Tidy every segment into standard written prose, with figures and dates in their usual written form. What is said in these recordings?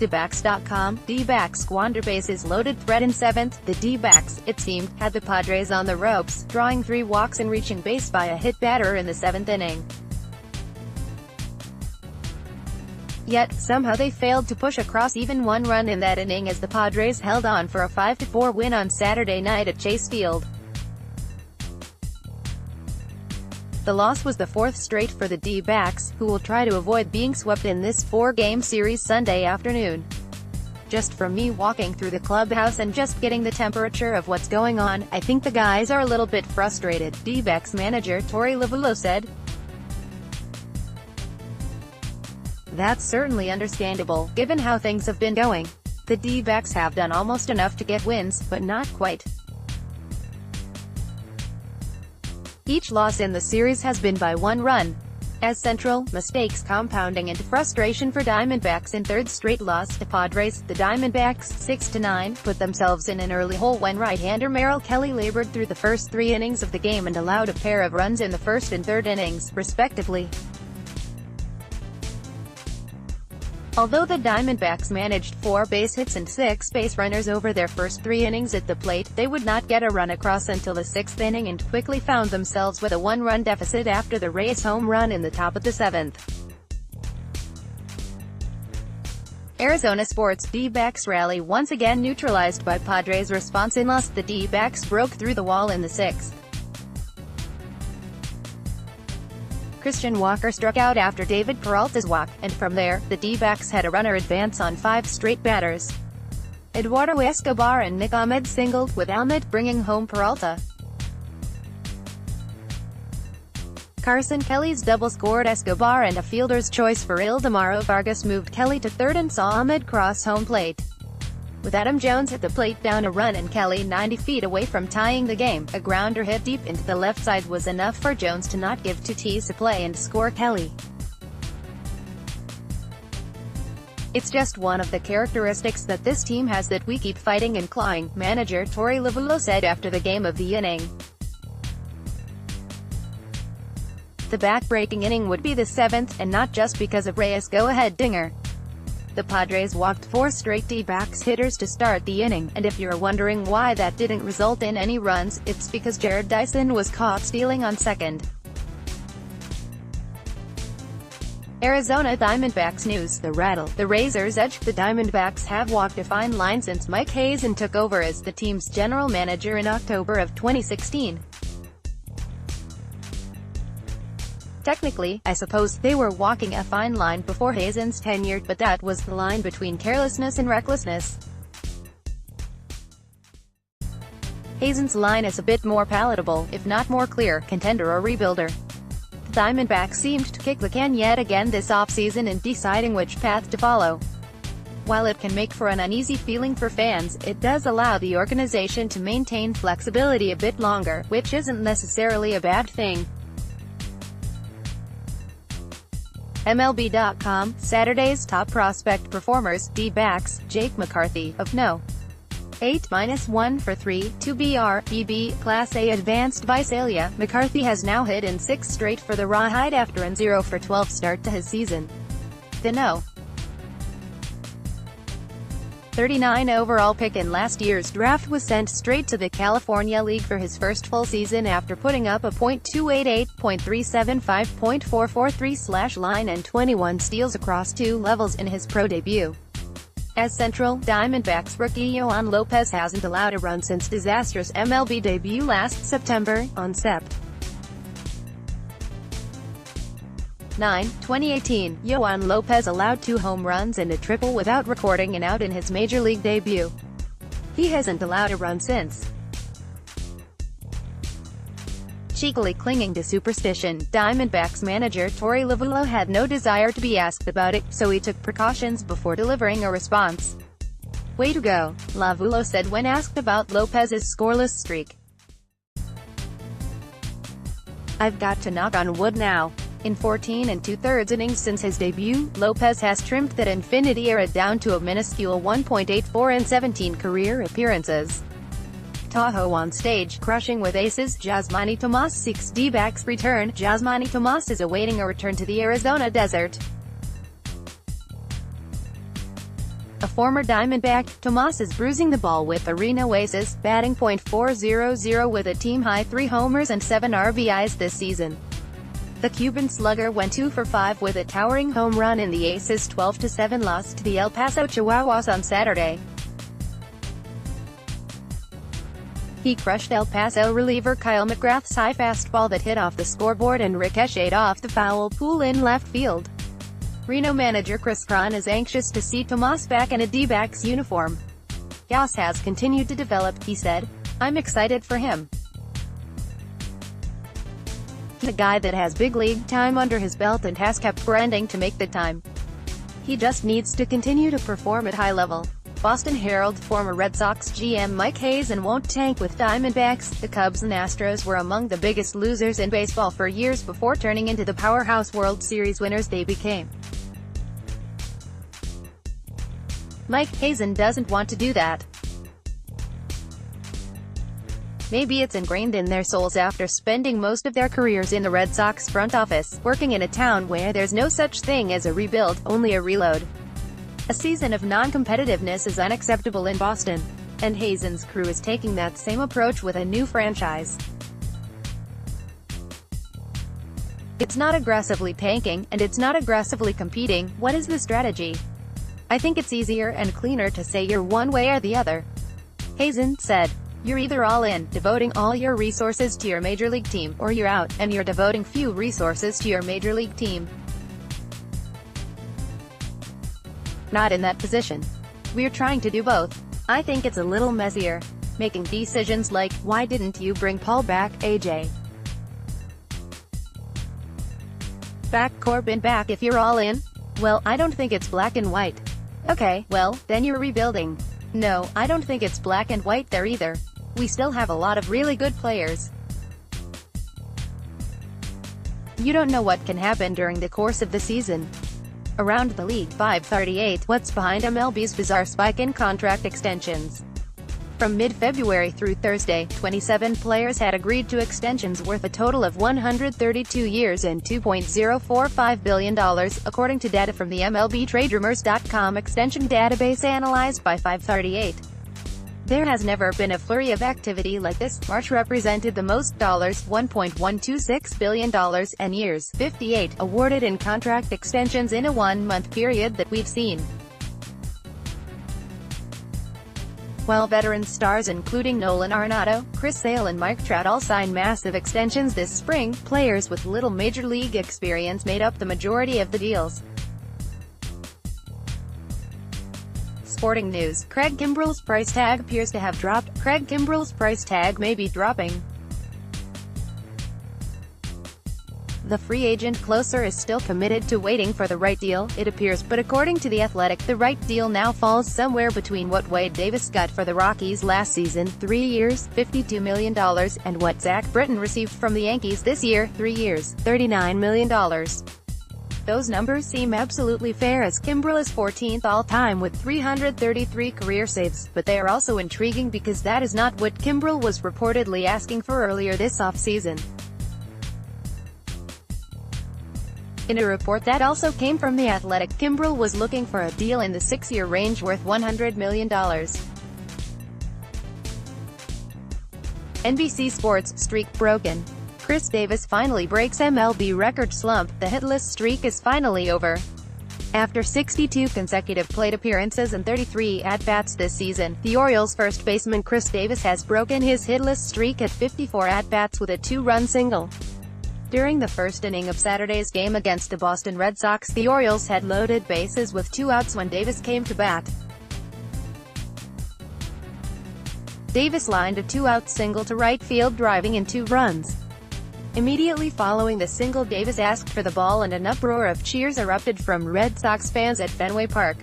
D-backs.com, D-backs squander bases loaded threat in seventh. The D-backs, it seemed, had the Padres on the ropes, drawing 3 walks and reaching base by a hit batter in the 7th inning. Yet, somehow they failed to push across even 1 run in that inning as the Padres held on for a 5-4 win on Saturday night at Chase Field. The loss was the 4th straight for the D-backs, who will try to avoid being swept in this 4-game series Sunday afternoon. Just from me walking through the clubhouse and just getting the temperature of what's going on, I think the guys are a little bit frustrated, D-backs manager Torey Lovullo said. That's certainly understandable, given how things have been going. The D-backs have done almost enough to get wins, but not quite. Each loss in the series has been by 1 run. As Central, mistakes compounding into frustration for Diamondbacks in 3rd straight loss to Padres, the Diamondbacks, 6-9, put themselves in an early hole when right-hander Merrill Kelly labored through the first 3 innings of the game and allowed a pair of runs in the 1st and 3rd innings, respectively. Although the Diamondbacks managed 4 base hits and 6 base runners over their first 3 innings at the plate, they would not get a run across until the 6th inning and quickly found themselves with a 1-run deficit after the Reyes home run in the top of the 7th. Arizona sports D-backs rally once again neutralized by Padres response in loss. The D-backs broke through the wall in the 6th. Christian Walker struck out after David Peralta's walk, and from there, the D-backs had a runner advance on 5 straight batters. Eduardo Escobar and Nick Ahmed singled, with Ahmed bringing home Peralta. Carson Kelly's double scored Escobar, and a fielder's choice for Ildemaro Vargas moved Kelly to 3rd and saw Ahmed cross home plate. With Adam Jones at the plate down a run and Kelly 90 feet away from tying the game, a grounder hit deep into the left side was enough for Jones to not give Tatis a play and score Kelly. It's just one of the characteristics that this team has that we keep fighting and clawing, manager Torey Lovullo said after the game of the inning. The back-breaking inning would be the 7th, and not just because of Reyes' go-ahead dinger. The Padres walked 4 straight D-backs hitters to start the inning, and if you're wondering why that didn't result in any runs, it's because Jared Dyson was caught stealing on 2nd. Arizona Diamondbacks news. The rattle, the razor's edge. The Diamondbacks have walked a fine line since Mike Hazen took over as the team's general manager in October of 2016. Technically, I suppose, they were walking a fine line before Hazen's tenure, but that was the line between carelessness and recklessness. Hazen's line is a bit more palatable, if not more clear: contender or rebuilder. The Diamondbacks seemed to kick the can yet again this offseason in deciding which path to follow. While it can make for an uneasy feeling for fans, it does allow the organization to maintain flexibility a bit longer, which isn't necessarily a bad thing. MLB.com, Saturday's top prospect performers, D-backs, Jake McCarthy, of No. 8-1 for 3, 2 BB, Class A Advanced Visalia. McCarthy has now hit in 6 straight for the Rawhide after an 0 for 12 start to his season. The No. 39 overall pick in last year's draft was sent straight to the California League for his first full season after putting up a .288, .375, .443 line and 21 steals across 2 levels in his pro debut. As Central, Diamondbacks rookie Yoan Lopez hasn't allowed a run since disastrous MLB debut last September, on Sept. 9, 2018, Yoan Lopez allowed 2 home runs and a triple without recording an out in his major league debut. He hasn't allowed a run since. Cheekily clinging to superstition, Diamondbacks manager Torey Lovullo had no desire to be asked about it, so he took precautions before delivering a response. "Way to go," Lovullo said when asked about Lopez's scoreless streak. "I've got to knock on wood now. In 14 2/3 innings since his debut, Lopez has trimmed that infinity era down to a minuscule 1.84 in 17 career appearances." Tahoe on stage, crushing with aces. Yasmani Tomas seeks D-backs return. Yasmani Tomas is awaiting a return to the Arizona desert. former Diamondback, Tomas is bruising the ball with the Reno Aces, batting .400 with a team-high 3 homers and 7 RBIs this season. The Cuban slugger went 2 for 5 with a towering home run in the Aces' 12-7 loss to the El Paso Chihuahuas on Saturday. He crushed El Paso reliever Kyle McGrath's high fastball that hit off the scoreboard and ricocheted off the foul pole in left field. Reno manager Chris Cron is anxious to see Tomas back in a D-backs uniform. "Yas has continued to develop," he said. "I'm excited for him. He's a guy that has big league time under his belt and has kept grinding to make the time. He just needs to continue to perform at high level." Boston Herald former Red Sox GM Mike Hazen won't tank with Diamondbacks. The Cubs and Astros were among the biggest losers in baseball for years before turning into the powerhouse World Series winners they became. Mike Hazen doesn't want to do that. Maybe it's ingrained in their souls after spending most of their careers in the Red Sox front office, working in a town where there's no such thing as a rebuild, only a reload. A season of non-competitiveness is unacceptable in Boston, and Hazen's crew is taking that same approach with a new franchise. It's not aggressively tanking, and it's not aggressively competing. What is the strategy? I think it's easier and cleaner to say you're one way or the other. Hazen said, "You're either all in, devoting all your resources to your major league team, or you're out, and you're devoting few resources to your major league team. Not in that position. We're trying to do both. I think it's a little messier. Making decisions like, why didn't you bring Paul back, AJ? Back Corbin back if you're all in? Well, I don't think it's black and white. Okay, well, then you're rebuilding. No, I don't think it's black and white there either. We still have a lot of really good players. You don't know what can happen during the course of the season." Around the league, 538, what's behind MLB's bizarre spike in contract extensions? From mid-February through Thursday, 27 players had agreed to extensions worth a total of 132 years and $2.045 billion, according to data from the MLBTradeRumors.com extension database analyzed by 538. There has never been a flurry of activity like this. March represented the most $1.126 billion and years 58 awarded in contract extensions in a one-month period that we've seen. While veteran stars including Nolan Arenado, Chris Sale and Mike Trout all signed massive extensions this spring, players with little major league experience made up the majority of the deals. Sporting news: Craig Kimbrel's price tag appears to have dropped. Craig Kimbrel's price tag may be dropping. The free agent closer is still committed to waiting for the right deal, it appears, but according to The Athletic, the right deal now falls somewhere between what Wade Davis got for the Rockies last season, 3 years, $52 million, and what Zach Britton received from the Yankees this year, 3 years, $39 million. Those numbers seem absolutely fair as Kimbrel is 14th all-time with 333 career saves, but they are also intriguing because that is not what Kimbrel was reportedly asking for earlier this offseason. In a report that also came from The Athletic, Kimbrel was looking for a deal in the 6-year range worth $100 million. NBC Sports, streak broken. Chris Davis finally breaks MLB record slump. The hitless streak is finally over. After 62 consecutive plate appearances and 33 at-bats this season, the Orioles' first baseman Chris Davis has broken his hitless streak at 54 at-bats with a 2-run single. During the first inning of Saturday's game against the Boston Red Sox, the Orioles had loaded bases with 2 outs when Davis came to bat. Davis lined a 2-out single to right field, driving in 2 runs. Immediately following the single, Davis asked for the ball and an uproar of cheers erupted from Red Sox fans at Fenway Park.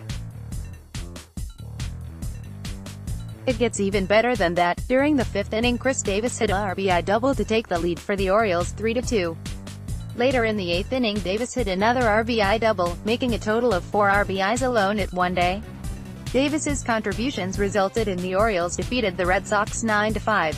It gets even better than that. During the 5th inning, Chris Davis hit a RBI double to take the lead for the Orioles 3-2. Later in the 8th inning, Davis hit another RBI double, making a total of 4 RBIs alone at one day. Davis's contributions resulted in the Orioles defeated the Red Sox 9-5.